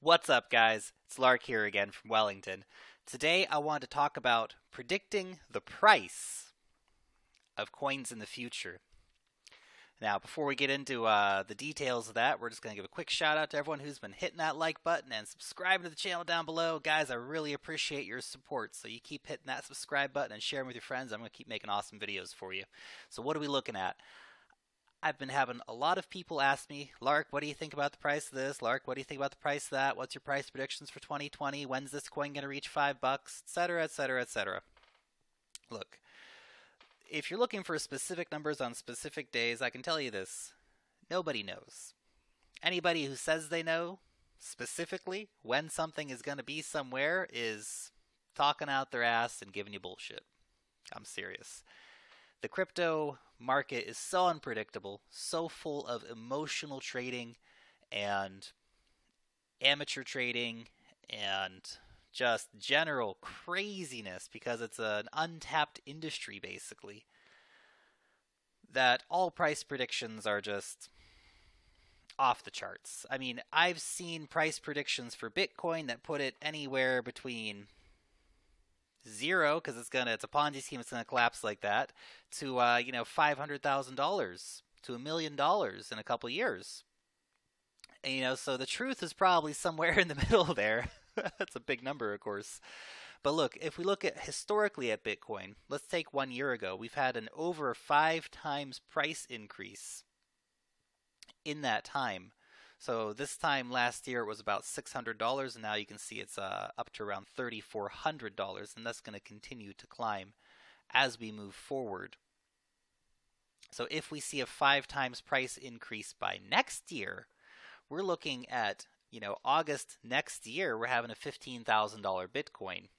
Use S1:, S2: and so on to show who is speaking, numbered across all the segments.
S1: What's up, guys? It's Lark here again from Wellington. Today I want to talk about predicting the price of coins in the future. Now, before we get into the details of that, we're just going to give a quick shout out to everyone who's been hitting that like button and subscribing to the channel down below. Guys, I really appreciate your support. So you keep hitting that subscribe button and sharing with your friends. I'm going to keep making awesome videos for you. So what are we looking at? I've been having a lot of people ask me, Lark, what do you think about the price of this? Lark, what do you think about the price of that? What's your price predictions for 2020? When's this coin going to reach $5, etc., etc., etc. Look, if you're looking for specific numbers on specific days, I can tell you this. Nobody knows. Anybody who says they know specifically when something is going to be somewhere is talking out their ass and giving you bullshit. I'm serious. The crypto market is so unpredictable, so full of emotional trading and amateur trading and just general craziness because it's an untapped industry basically, that all price predictions are just off the charts. I mean, I've seen price predictions for Bitcoin that put it anywhere between zero, because it's a Ponzi scheme, it's gonna collapse like that, to $500,000 to $1 million in a couple years. And, so the truth is probably somewhere in the middle there. That's a big number, of course. But look, if we look at historically at Bitcoin, let's take 1 year ago. We've had an over 5 times price increase in that time. So this time last year it was about $600, and now you can see it's up to around $3,400, and that's going to continue to climb as we move forward. So if we see a 5 times price increase by next year, we're looking at, August next year, we're having a $15,000 Bitcoin.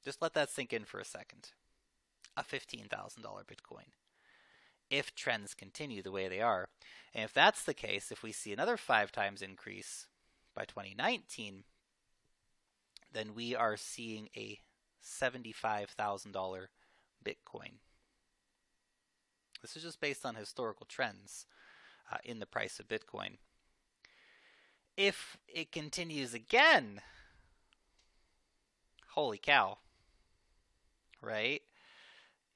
S1: Just let that sink in for a second. A $15,000 Bitcoin. If trends continue the way they are. And if that's the case, if we see another 5 times increase by 2019, then we are seeing a $75,000 Bitcoin. This is just based on historical trends in the price of Bitcoin. If it continues again, holy cow, right?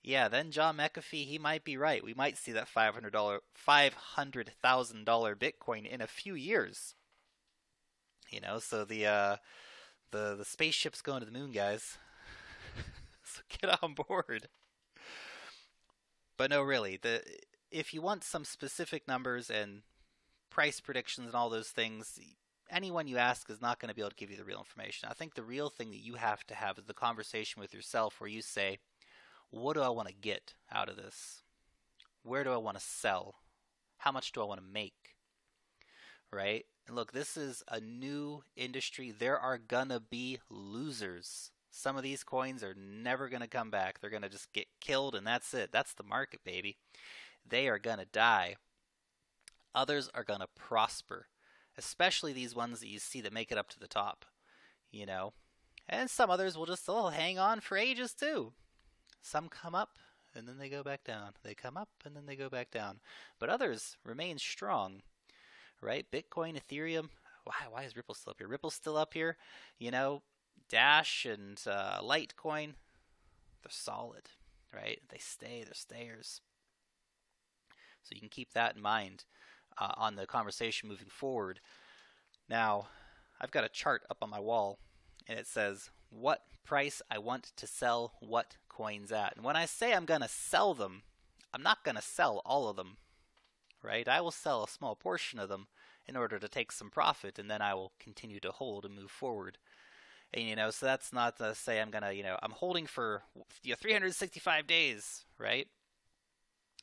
S1: Yeah, then John McAfee, he might be right. We might see that $500,000 Bitcoin in a few years. So the spaceship's going to the moon, guys. So get on board. But no, really, if you want some specific numbers and price predictions and all those things, anyone you ask is not going to be able to give you the real information. I think the real thing that you have to have is the conversation with yourself where you say, what do I want to get out of this? Where do I want to sell? How much do I want to make? Right? And look, this is a new industry. There are gonna be losers. Some of these coins are never gonna come back. They're gonna just get killed and that's it. That's the market, baby. They are gonna die. Others are gonna prosper. Especially these ones that you see that make it up to the top. And some others will just hang on for ages too. Some come up and then they go back down. They come up and then they go back down. But others remain strong, right? Bitcoin, Ethereum. Why is Ripple still up here? Ripple's still up here. Dash and Litecoin, they're solid, right? They stay. They're stayers. So you can keep that in mind on the conversation moving forward. Now, I've got a chart up on my wall, and it says what price I want to sell what coins at. And when I say I'm going to sell them, I'm not going to sell all of them, right? I will sell a small portion of them in order to take some profit, and then I will continue to hold and move forward. And, so that's not to say I'm going to, I'm holding for 365 days, right?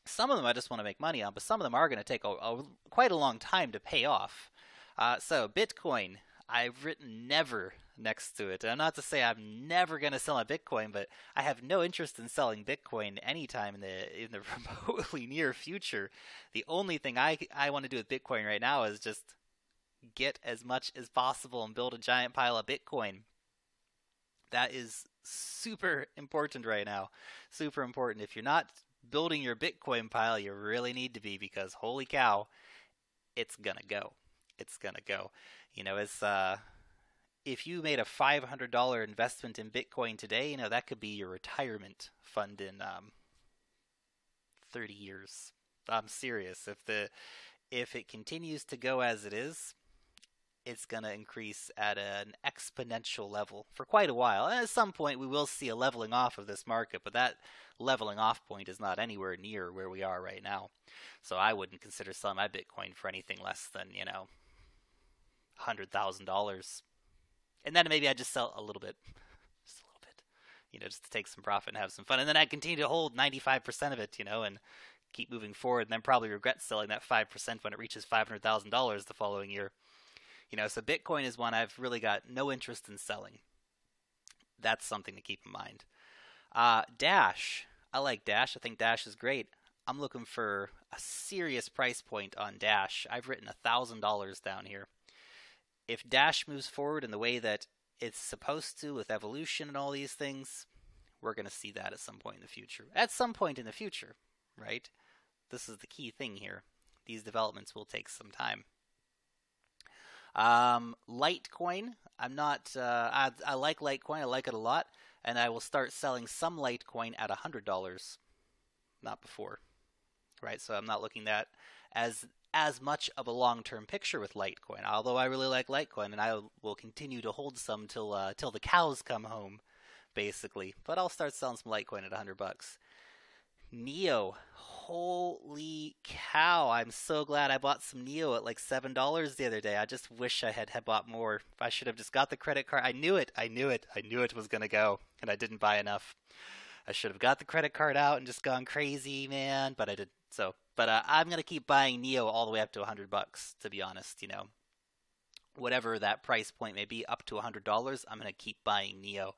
S1: Some of them I just want to make money on, but some of them are going to take quite a long time to pay off. So Bitcoin, I've written never next to it. And not to say I'm never going to sell my Bitcoin, but I have no interest in selling Bitcoin anytime in the remotely near future. The only thing I want to do with Bitcoin right now is just get as much as possible and build a giant pile of Bitcoin. That is super important right now. Super important. If you're not building your Bitcoin pile, you really need to be, because holy cow, it's gonna go. it's gonna go. It's if you made a $500 investment in Bitcoin today, that could be your retirement fund in 30 years. I'm serious. If it continues to go as it is, it's going to increase at an exponential level for quite a while. And at some point, we will see a leveling off of this market, but that leveling off point is not anywhere near where we are right now. So I wouldn't consider selling my Bitcoin for anything less than, $100,000. And then maybe I just sell a little bit, just a little bit, just to take some profit and have some fun. And then I continue to hold 95% of it, and keep moving forward, and then probably regret selling that 5% when it reaches $500,000 the following year. So Bitcoin is one I've really got no interest in selling. That's something to keep in mind. Dash. I like Dash. I think Dash is great. I'm looking for a serious price point on Dash. I've written $1,000 down here. If Dash moves forward in the way that it's supposed to with evolution and all these things, we're going to see that at some point in the future. At some point in the future, right? This is the key thing here. These developments will take some time. Litecoin, I'm not, I like Litecoin, I like it a lot, and I will start selling some Litecoin at $100, not before, right? So I'm not looking at as much of a long-term picture with Litecoin, although I really like Litecoin, and I will continue to hold some till the cows come home, basically. But I'll start selling some Litecoin at $100. Neo, holy cow, I'm so glad I bought some Neo at like $7 the other day. I just wish I had bought more. I should have just got the credit card. I knew it was going to go, and I didn't buy enough. I should have got the credit card out and just gone crazy, man, but I didn't. So, but I'm going to keep buying Neo all the way up to $100, to be honest, Whatever that price point may be, up to $100, I'm going to keep buying Neo.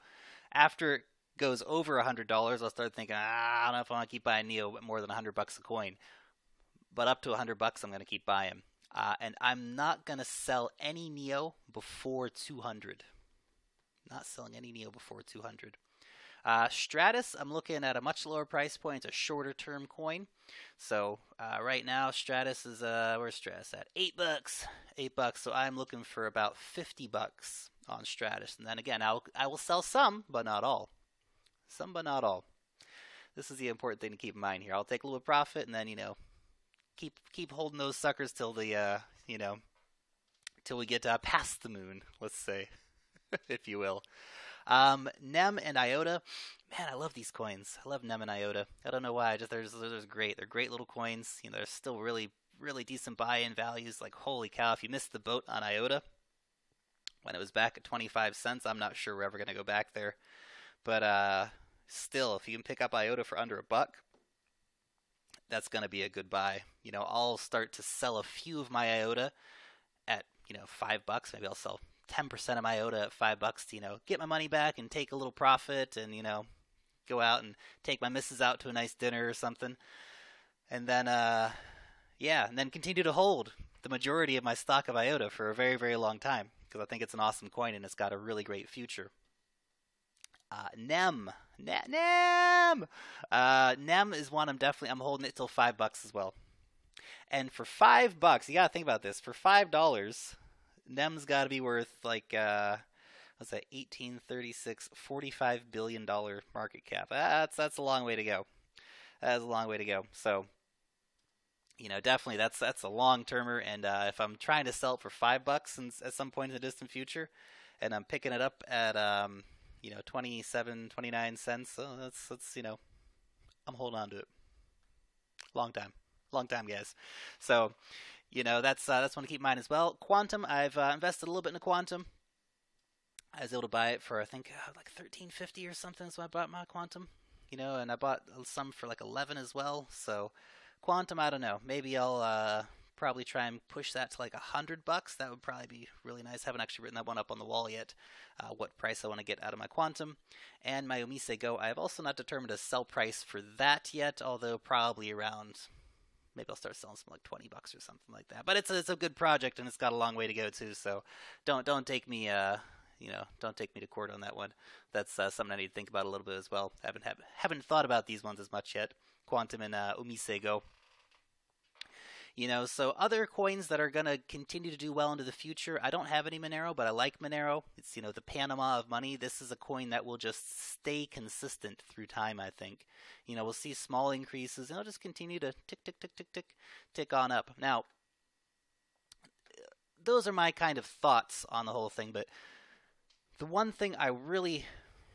S1: After it goes over $100, I'll start thinking, I don't know if I want to keep buying Neo more than $100 a coin. But up to $100, I'm going to keep buying. And I'm not going to sell any Neo before 200. Not selling any Neo before 200. Stratus, I'm looking at a much lower price point, a shorter term coin. So right now, Stratus is where's Stratus at? $8. $8. So I'm looking for about $50 on Stratus, and then again, I will sell some, but not all. Some, but not all. This is the important thing to keep in mind here. I'll take a little profit, and then keep holding those suckers till the till we get past the moon. Let's say, if you will. NEM and IOTA, man, I love these coins. I love NEM and IOTA. I don't know why. They're great. They're great little coins. They're still really, really decent buy-in values. Like, holy cow, if you missed the boat on IOTA when it was back at 25 cents, I'm not sure we're ever going to go back there. But still, if you can pick up IOTA for under $1, that's going to be a good buy. I'll start to sell a few of my IOTA at $5. Maybe I'll sell 10% of my IOTA at $5 to, get my money back and take a little profit and, go out and take my missus out to a nice dinner or something. And then, and then continue to hold the majority of my stock of IOTA for a very, very long time because I think it's an awesome coin and it's got a really great future. NEM. NEM is one I'm holding it till $5 as well. And for $5, you got to think about this. For $5, NEM's got to be worth like what's that? 1836, $45 billion market cap. That's a long way to go. That's a long way to go. So, definitely that's a long termer. And if I'm trying to sell it for $5 at some point in the distant future, and I'm picking it up at 27, 29 cents, so that's I'm holding on to it. Long time, guys. So. That's one to keep in mind as well. Quantum, I've invested a little bit into Quantum. I was able to buy it for I think like $13.50 or something. So I bought my Quantum, and I bought some for like 11 as well. So Quantum, I don't know. Maybe I'll probably try and push that to like $100. That would probably be really nice. Haven't actually written that one up on the wall yet. What price I want to get out of my Quantum and my Omise Go. I have also not determined a sell price for that yet, although probably around. Maybe I'll start selling some like $20 or something like that. But it's a good project and it's got a long way to go too. So don't take me don't take me to court on that one. That's something I need to think about a little bit as well. Haven't thought about these ones as much yet. Quantum and Omise Go. So other coins that are going to continue to do well into the future, I don't have any Monero, but I like Monero. It's, the Panama of money. This is a coin that will just stay consistent through time, I think. We'll see small increases, and it'll just continue to tick, tick, tick, tick, tick, tick on up. Now, those are my kind of thoughts on the whole thing, but the one thing I really,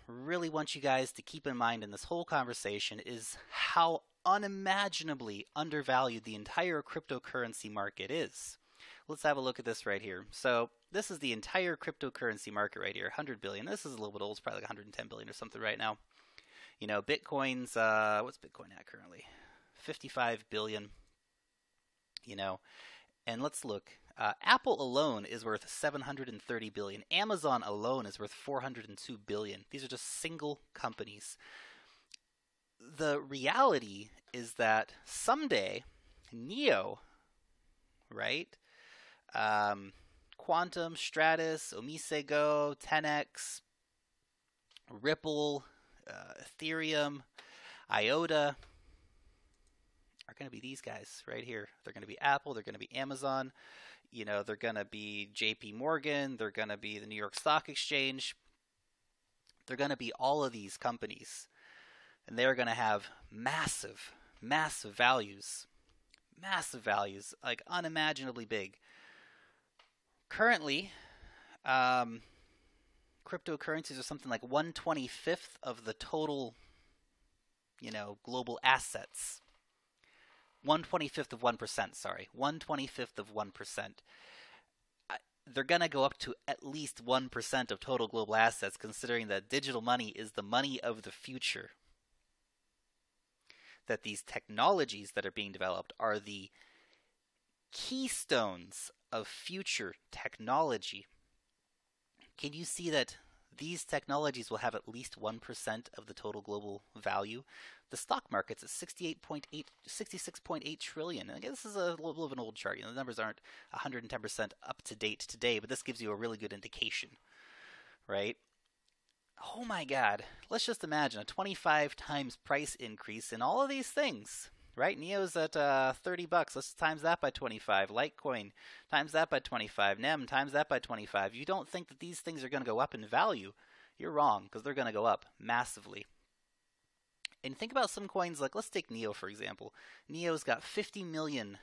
S1: really want you guys to keep in mind in this whole conversation is how unimaginably undervalued the entire cryptocurrency market is. Let's have a look at this right here. So this is the entire cryptocurrency market right here, 100 billion. This is a little bit old. It's probably like 110 billion or something right now. Bitcoin's, what's Bitcoin at currently? 55 billion. And let's look. Apple alone is worth 730 billion. Amazon alone is worth 402 billion. These are just single companies. The reality is that someday, NEO, right? Quantum, Stratus, Omisego, 10x, Ripple, Ethereum, IOTA are going to be these guys right here. They're going to be Apple. They're going to be Amazon. They're going to be JP Morgan. They're going to be the New York Stock Exchange. They're going to be all of these companies. And they're going to have massive, massive values. Massive values, like unimaginably big. Currently, cryptocurrencies are something like 1/25th of the total, global assets. 1/25th of 1%, sorry. 1/25th of 1%. They're going to go up to at least 1% of total global assets, considering that digital money is the money of the future. That these technologies that are being developed are the keystones of future technology. Can you see that these technologies will have at least 1% of the total global value? The stock market's at 66.8 trillion. And again, this is a little of an old chart. The numbers aren't 110% up to date today, but this gives you a really good indication, right? Oh my God. Let's just imagine a 25 times price increase in all of these things, right? NEO's at $30. Let's times that by 25. Litecoin, times that by 25. NEM, times that by 25. You don't think that these things are going to go up in value. You're wrong, because they're going to go up massively. And think about some coins like, let's take NEO, for example. NEO's got 50 million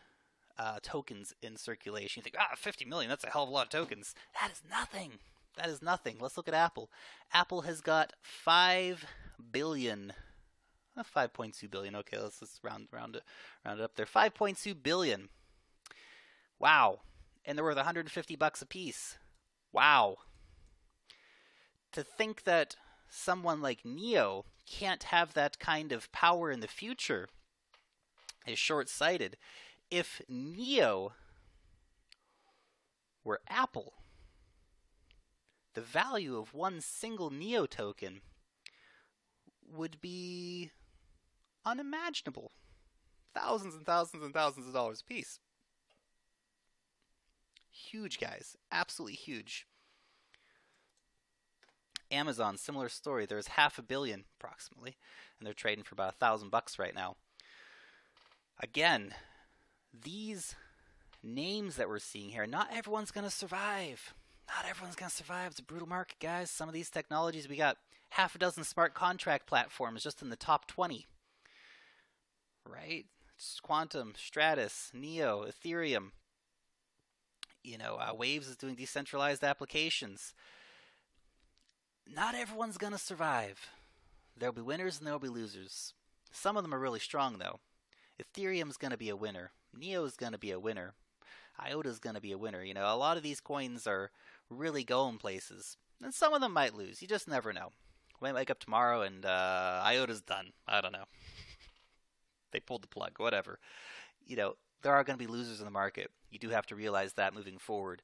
S1: tokens in circulation. You think, 50 million, that's a hell of a lot of tokens. That is nothing. That is nothing. Let's look at Apple. Apple has got 5 billion. 5.2 billion. Okay, let's round it up there. 5.2 billion. Wow. And they're worth $150 a piece. Wow. To think that someone like NEO can't have that kind of power in the future is short-sighted. If NEO were Apple, the value of one single NEO token would be unimaginable. Thousands and thousands and thousands of dollars a piece. Huge, guys. Absolutely huge. Amazon, similar story. There's $500 million approximately, and they're trading for about $1,000 right now. Again, these names that we're seeing here, not everyone's going to survive. Not everyone's going to survive. It's a brutal market, guys. Some of these technologies, we got half a dozen smart contract platforms just in the top 20. Right? It's Quantum, Stratus, NEO, Ethereum. Waves is doing decentralized applications. Not everyone's going to survive. There'll be winners and there'll be losers. Some of them are really strong, though. Ethereum's going to be a winner. NEO's going to be a winner. IOTA's going to be a winner. A lot of these coins are really going places. And some of them might lose. You just never know. We might wake up tomorrow and IOTA's done. I don't know. They pulled the plug. Whatever. There are going to be losers in the market. You do have to realize that moving forward.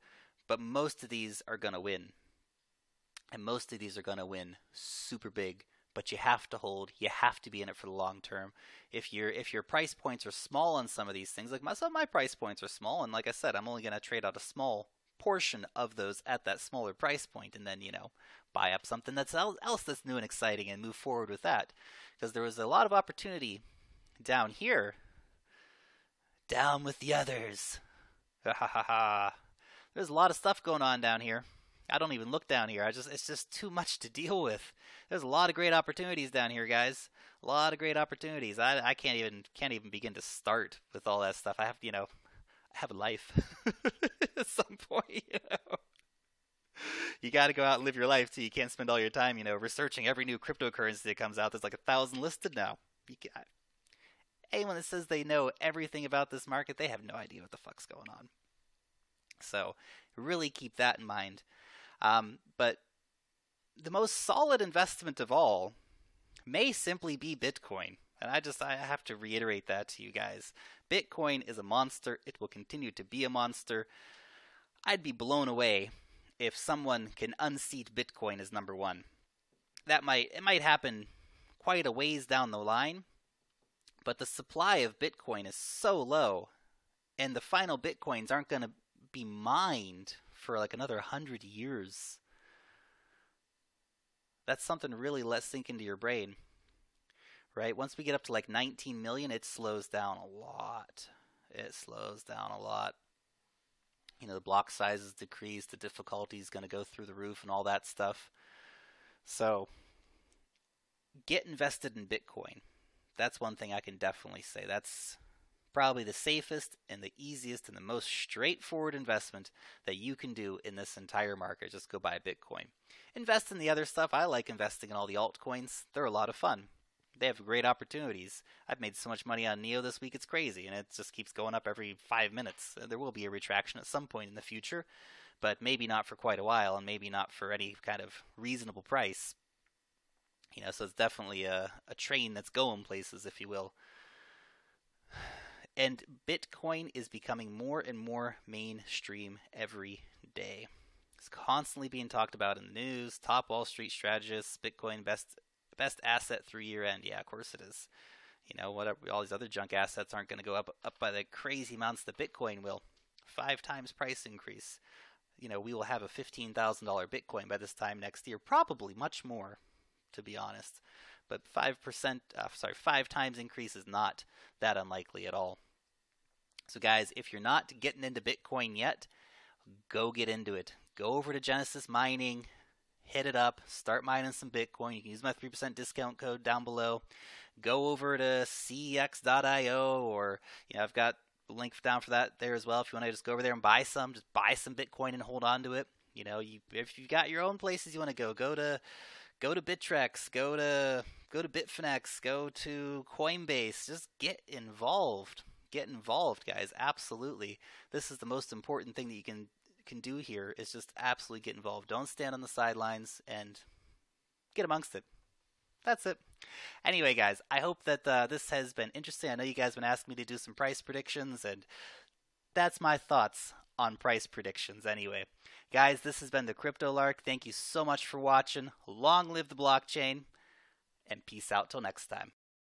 S1: But most of these are going to win. And most of these are going to win super big. But you have to hold. You have to be in it for the long term. If your price points are small on some of these things, like some of my price points are small, and like I said, I'm only going to trade out a small portion of those at that smaller price point, and then buy up something else that's new and exciting and move forward with that. Because there was a lot of opportunity down here Down with the others. Ha ha ha ha. There's a lot of stuff going on down here. I don't even look down here. It's just too much to deal with. There's a lot of great opportunities down here, guys. A lot of great opportunities. I can't even begin to start with all that stuff. I have a life at some point. You got to go out and live your life too. You can't spend all your time, researching every new cryptocurrency that comes out. There's like 1,000 listed now. Anyone that says they know everything about this market, they have no idea what the fuck's going on. So really keep that in mind. But the most solid investment of all may simply be Bitcoin. And I have to reiterate that to you guys. Bitcoin is a monster. It will continue to be a monster. I'd be blown away if someone can unseat Bitcoin as number one. It might happen quite a ways down the line, but the supply of Bitcoin is so low, and the final Bitcoins aren't going to be mined for like another 100 years. That's something to really let sink into your brain, right? Once we get up to like 19 million, it slows down a lot. It slows down a lot. The block sizes decrease, the difficulty is going to go through the roof and all that stuff. So get invested in Bitcoin. That's one thing I can definitely say. That's probably the safest and the easiest and the most straightforward investment that you can do in this entire market. Just go buy Bitcoin. Invest in the other stuff. I like investing in all the altcoins. They're a lot of fun. They have great opportunities. I've made so much money on NEO this week, it's crazy, and it just keeps going up every 5 minutes. There will be a retraction at some point in the future, but maybe not for quite a while, and maybe not for any kind of reasonable price. So it's definitely a train that's going places, if you will. And Bitcoin is becoming more and more mainstream every day. It's constantly being talked about in the news. Top Wall Street strategists, Bitcoin best asset through year end. Yeah, of course it is. Whatever, all these other junk assets aren't going to go up by the crazy amounts that Bitcoin will. 5 times price increase. We will have a $15,000 Bitcoin by this time next year. Probably much more, to be honest. But 5 times increase is not that unlikely at all. So guys, if you're not getting into Bitcoin yet, go get into it. Go over to Genesis Mining, hit it up, start mining some Bitcoin. You can use my 3% discount code down below. Go over to cex.io, or I've got the link down for that there as well. If you want to just go over there and buy some Bitcoin and hold on to it. If you've got your own places you want to go to Bittrex, go to Bitfinex, go to Coinbase. Just get involved. Get involved, guys. Absolutely. This is the most important thing that you can do here, is just absolutely get involved. Don't stand on the sidelines, and get amongst it. That's it. Anyway, guys, I hope that this has been interesting. I know you guys have been asking me to do some price predictions, and that's my thoughts on price predictions anyway. Guys, this has been the Crypto Lark. Thank you so much for watching. Long live the blockchain, and peace out till next time.